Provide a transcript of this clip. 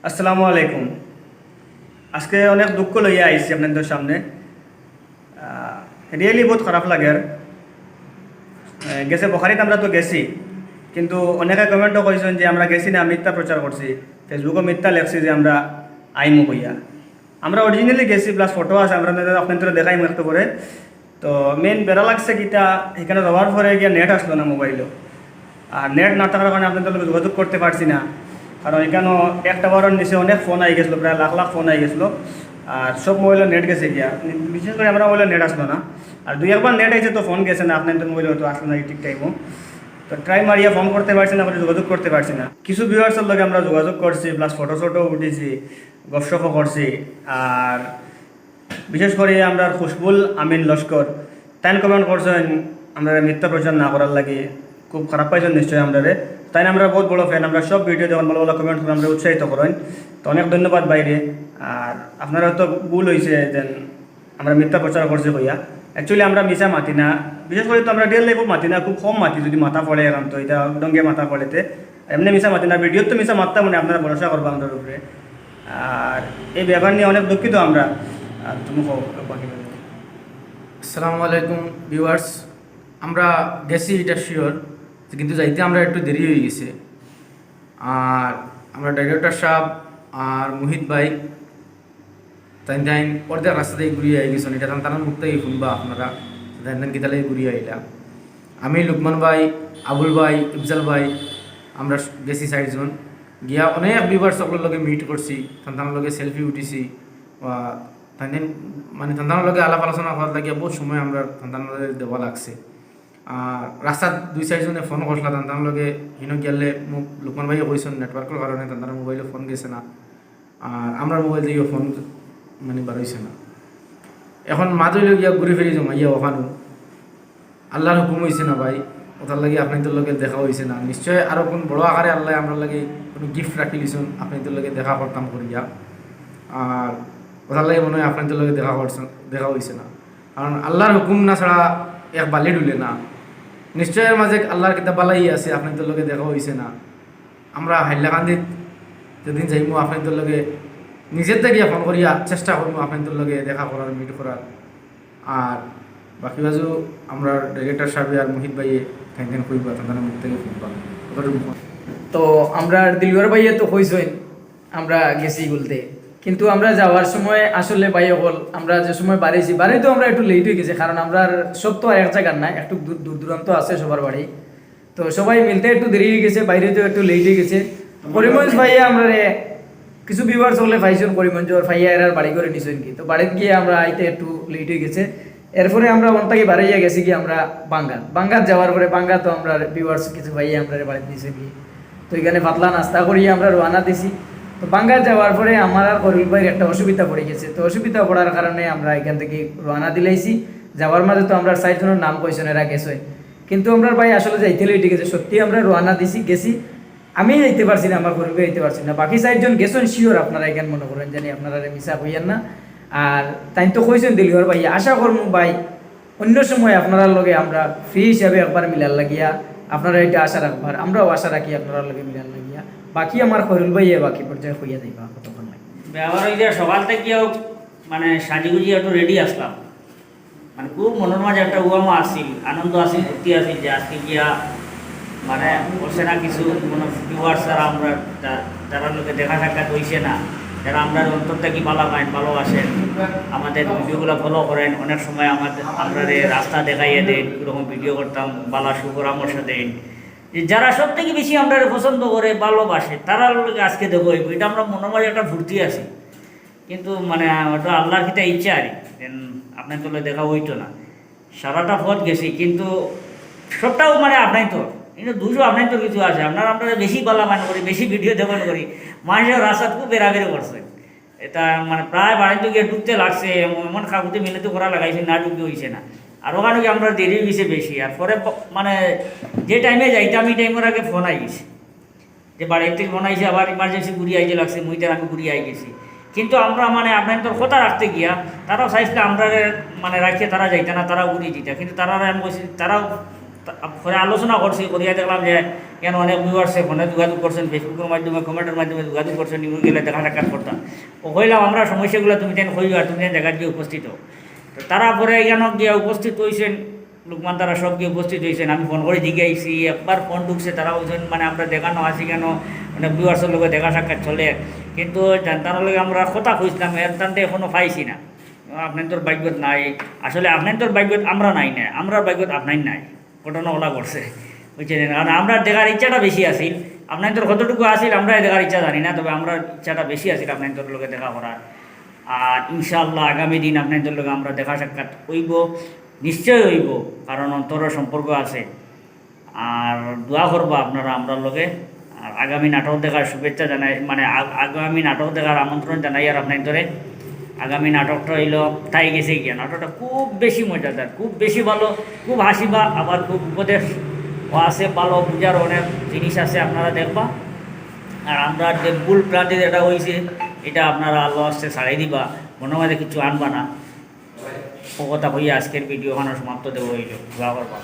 আসসালামু আলাইকুম। আজকে অনেক দুঃখ লইয়া আইছি আপনাদের সামনে। রিয়েলি বহুত খারাপ লাগে। গেছে বখারিতে আমরা তো গেছি, কিন্তু অনেকে কমেন্টও করেছেন যে আমরা গেছি না, মিথ্যা প্রচার করছি, ফেসবুকে মিথ্যা লেখছি যে আমরা আইমু হইয়া। আমরা অরিজিনালি গেছি, প্লাস ফটো আছে, আমরা আপনাদের দেখাই একটু করে। তো মেন বেড়া লাগছে কিটা, এখানে যাওয়ার পরে গিয়ে নেট আসলো না মোবাইলও। আর নেট না থাকার কারণে আপনাদের লোক যোগাযোগ করতে পারছি না, কারণ এখানেও একটা বারের নিচে অনেক ফোন আই গেছিলো, প্রায় লাখ লাখ ফোন আই গেছিলো। আর সব মোবাইলের নেট গেছে গিয়া, বিশেষ করে আমরা মোবাইলের নেট আসলো না। আর দুই একবার নেট আইছে তো ফোন গেছে না, আপনাদের মোবাইলে হয়তো আসলো না ঠিক টাইমও। তো ট্রাই মারিয়া ফোন করতে পারছি না, যোগাযোগ করতে পারছি না। কিছু ভিউয়ার্সের লগে আমরা যোগাযোগ করছি, প্লাস ফটো ফটো উঠেছি, গপসপও করছি। আর বিশেষ করে আমরা খুশবুল আমিন লস্কর তাই কমেন্ট করছেন আমরা মিথ্যা প্রচার না করার লাগে, খুব খারাপ পাইছেন নিশ্চয়ই আমরা। তাই আমরা বহুত বড় ফ্যান, আমরা সব ভিডিও যখন ভালো ভালো কমেন্ট করে আমরা উৎসাহিত করেন। তো অনেক ধন্যবাদ বাইরে। আর আপনারা হয়তো ভুল হয়েছে যে আমরা মিথ্যা প্রচার করছি হইয়া। অ্যাকচুয়ালি আমরা মিশা মাতি না, বিশেষ করে তো আমরা রিয়েল লাইফও মাতি না, খুব কম মাতি যদি মাথা পড়ে। এখন তো এটা ডঙ্গে মাথা পড়েতে এমনি মিশা মাতি না, ভিডিও তো মিশা মারতাম মানে আপনারা ভরসা করবো আমাদের উপরে। আর এই ব্যাপার নিয়ে অনেক দুঃখিত আমরা। আর তুমি বাকি আসসালামু আলাইকুম ভিউয়ার্স। আমরা গেছি এটা শিওর, কিন্তু যাইতে আমরা একটু দেরি হয়ে গেছে। আর আমরা ডাইরেক্টর সাহেব আর মোহিত ভাই তাই অর্ধেক রাস্তাতেই ঘুরিয়ে আই গেছেন। এটা তার মুখ থেকে শুনবা আপনারা, তাই কিতালে ঘুরিয়ে আইলা। আমি লুকমান ভাই, আবুল ভাই, ইফজাল ভাই আমরা গেছি 4 জন। গিয়া অনেক ভিউয়ার্স সকলের লগে মিট করছি, তার লগে সেলফি উঠিছি। তাই মানে সন্তানের লগে আলাপ আলোচনা করার লাগিয়া বহুত সময় আমরা সন্তানের দেওয়া লাগছে। আর রাস্তার 2-4 জনে ফোন করছিল সন্তানের লগে, হিন গেলে মোক লোকমান ভাইও কইছেন নেটওয়ার্কের কারণে সন্তানের মোবাইলে ফোন গেছে না, আর আমরা মোবাইল দিয়েও ফোন মানে বাড়াইছে না। এখন মাদুই গিয়া ঘুরে ফিরে জমাইয়া ওখানো আল্লাহর হুকুম হয়েছে না ভাই, ওটার লাগে আপনাদের লগে দেখা হয়েছে না। নিশ্চয় আরও কোন বড় আকারে আল্লাহ আমরা লাগে কোনো গিফট রাখি লিছুন আপনাদের লগে দেখা করতাম করিয়া। আর ওটার লাগে মনে হয় আপনাদের লগে দেখা হয়েছে না, কারণ আল্লাহর হুকুম না ছাড়া এক বালি ডুলে না। নিশ্চয়ের মাঝে আল্লাহর কিতাব বালাই আছে, আপনাদের লগে দেখা হয়েছে না। আমরা হাইলাকান্দিত যেদিন যাইমু আপনাদের লগে নিজের থেকে ফোন করিয়া চেষ্টা করবো আপনাদের লগে দেখা করার, মিট করার। আর বাকি বাজু আমরা ডাইরেক্টর সাহেব আর মোহিত ভাইয়ে ঠ্যাং কইবা, তাদের মুখ থেকে শুনবা। তো আমরা দিলওয়ার ভাইয়ে তো কইছেন আমরা গেছি বলতে, কিন্তু আমরা যাওয়ার সময় আসলে ভাইয়ে হল আমরা যে সময় বাড়ি তো আমরা একটু লেট হয়ে গেছে, কারণ আমরা সব তো আর এক জায়গার না, একটু দূর দূরান্ত আছে সবার বাড়ি। তো সবাই মিলতে একটু দেরি হয়ে গেছে, বাইরে তো একটু লেট হয়ে গেছে। করিমগঞ্জ ভাইয়া আমরা কিছু ভিউয়ার্স হলে পাইছেন করিমগঞ্জ ভাইয়া এর বাড়ি করে নিছেন কি, তো বাড়িতে গিয়ে আমরা আইতে একটু লেট হয়ে গেছে। এরপরে আমরা অন্তাকে বাড়াইয়া গেছি কি আমরা বাঙ্গাত যাওয়ার পরে বাঙ্গা তো আমরা ভিউয়ার্স কিছু ভাইয়া আমরা বাড়িতে নিছে কি, তো এখানে পাতলা নাস্তা করিয়ে আমরা রওনা দিছি। তো বাঙ্গা যাওয়ার পরে আমার আর করিল ভাইয়ের একটা অসুবিধা পড়ে গেছে। তো অসুবিধা পড়ার কারণে আমরা এখান থেকে রওনা দিলাইছি। যাওয়ার মাঝে তো আমরা 4 জনের নাম কইছেন এরা গেছে, কিন্তু আমরা ভাই আসলে যাইতে লেট গেছে। সত্যি আমরা রওনা গেছি, আমি যাইতে পারছি না, আমার করিল ভাই যাইতে পারছি না। বাকি 4 জন গেছেন শিওর, আপনারা এখানে মনে করেন জানি আপনারা মিশা কইয়েন না। আর তাই তো কইছেন দিলওয়ার ভাই, আশা করবো ভাই অন্য সময় আপনার লগে আমরা ফ্রি হিসাবে একবার মিলার লাগিয়া আপনারা এটা আশা রাখবার, আমরাও আশা রাখি আপনারা লগে মিলার লাগিয়া। বাকি আমার খরুল ভাইয়ে বাকি পর্যায়ে হইয়া যাইবা কতক্ষণ লাগে। ব্যবহার হয়ে যায় সকাল থেকেও মানে সাজিগুজি একটু রেডি আসলাম, মানে খুব মনের মাঝে একটা উয়ামা আসিল, আনন্দ আসিল, ভর্তি আসিল যে আজকে গিয়া মানে বসে না কিছু কোনো ভিউয়ার্স যারা আমরা যারা লোকে দেখা সাক্ষাৎ হয়েছে না, যারা আমরা অন্তর থেকে ভালোবাসেন, আমাদের ভিডিওগুলো ফলো করেন, অনেক সময় আমরা রাস্তা দেখাইয়ে দেন, কীরকম ভিডিও করতাম বালা সুপরামর্শ দেন, যে যারা সব থেকে বেশি আমরা পছন্দ করে ভালোবাসে তারা লোকে আজকে দেখো এটা আমরা মনের মাঝে একটা ভর্তি আসি। কিন্তু মানে ওটা আল্লাহর কিতা ইচ্ছা আর আপনার তোলে দেখা হইতো না, সারাটা পথ গেছি, কিন্তু সবটাও মানে আপনাই তো কিন্তু দুশো আপনার তো কিছু আছে, আমরা বেশি বালা মান করি, বেশি ভিডিও দেখান করি, মানুষের রাস্তা খুব বেরাবেরি করছে। এটা মানে প্রায় বাড়িতে গিয়ে ঢুকতে লাগছে, এমন খাকুতে মিলে তো করা লাগাইছে, না ঢুকতে হয়েছে না। আর ওখানে গিয়ে আমরা দেরি গেছে বেশি। আর পরে মানে যে টাইমে যাইতাম এই টাইমের আগে ফোন আই গেছে, যে বাড়ির থেকে ফোন আইছে, আবার ইমার্জেন্সি ঘুরিয়ে আইতে লাগছে, মুইতে আমি ঘুরিয়ে আই গেছি। কিন্তু আমরা মানে আপনার তোর কথা রাখতে গিয়া তারাও চাইছিল আমরা মানে রাখিয়ে তারা যাইতে না, তারাও ঘুরিয়ে দিতা, কিন্তু তারা আমি বলছি তারাও পরে আলোচনা করছি, করিয়া দেখলাম যে কেন অনেক ভিউয়ার্সে ফোনে যোগাযোগ করছেন, ফেসবুকের মাধ্যমে, কমেন্টের মাধ্যমে যোগাযোগ করছেন, নিউ গেলে দেখা সাক্ষাৎ করতাম। ও কইলাম আমরা সমস্যাগুলো তুমি তেন কইও আর তুমি তেন জায়গায় গিয়ে উপস্থিত হও। তো তারা পরে এখানে গিয়ে উপস্থিত হয়েছেন, লোকমান তারা সব গিয়ে উপস্থিত হয়েছেন। আমি ফোন করে দিকে আইসি, একবার ফোন ঢুকছে, তারা বলছেন মানে আমরা দেখানো আছি কেন, মানে ভিউয়ার্সের লোক দেখা সাক্ষাৎ চলে, কিন্তু জানতার লগে আমরা কথা খুঁজলাম, এর টানতে এখনও পাইছি না। আপনার তোর ভাগ্যত নাই, আসলে আপনার তোর ভাগ্যত আমরা নাই না, আমরা ভাগ্যত আপনার নাই, ঘটনা ওলা করছে, বুঝছেন। কারণ আমরা দেখার ইচ্ছাটা বেশি আসিল, আপনার তোর কতটুকু আসিল আমরা দেখার ইচ্ছা জানি না, তবে আমরা ইচ্ছাটা বেশি আসিল আপনার তোর লোকে দেখা করার। আর ইনশাআল্লাহ আগামী দিন আপনাদের লোকে আমরা দেখা সাক্ষাৎ হইব, নিশ্চয় হইব, কারণ অন্তরের সম্পর্ক আছে। আর দোয়া করবো আপনারা আমরা লোকে। আর আগামী নাটক দেখার শুভেচ্ছা জানাই, মানে আগামী নাটক দেখার আমন্ত্রণ জানাই। আর আপনার ধরে আগামী নাটকটা হইল তাই গেছে গিয়া, নাটকটা খুব বেশি মজাদার, খুব বেশি ভালো, খুব হাসিবা, আবার খুব উপদেশ ও আছে, ভালো বুঝার অনেক জিনিস আছে, আপনারা দেখবা। আর আমরা যে ভুল প্রান্তি যেটা হয়েছে এটা আপনারা আল্লাহ আসতে ছাড়াই দিবা, মনে মধ্যে কিছু আনবা না। ও কথা হইয়া আজকের ভিডিও সমাপ্ত দেবো হইল, দোয়া করবা।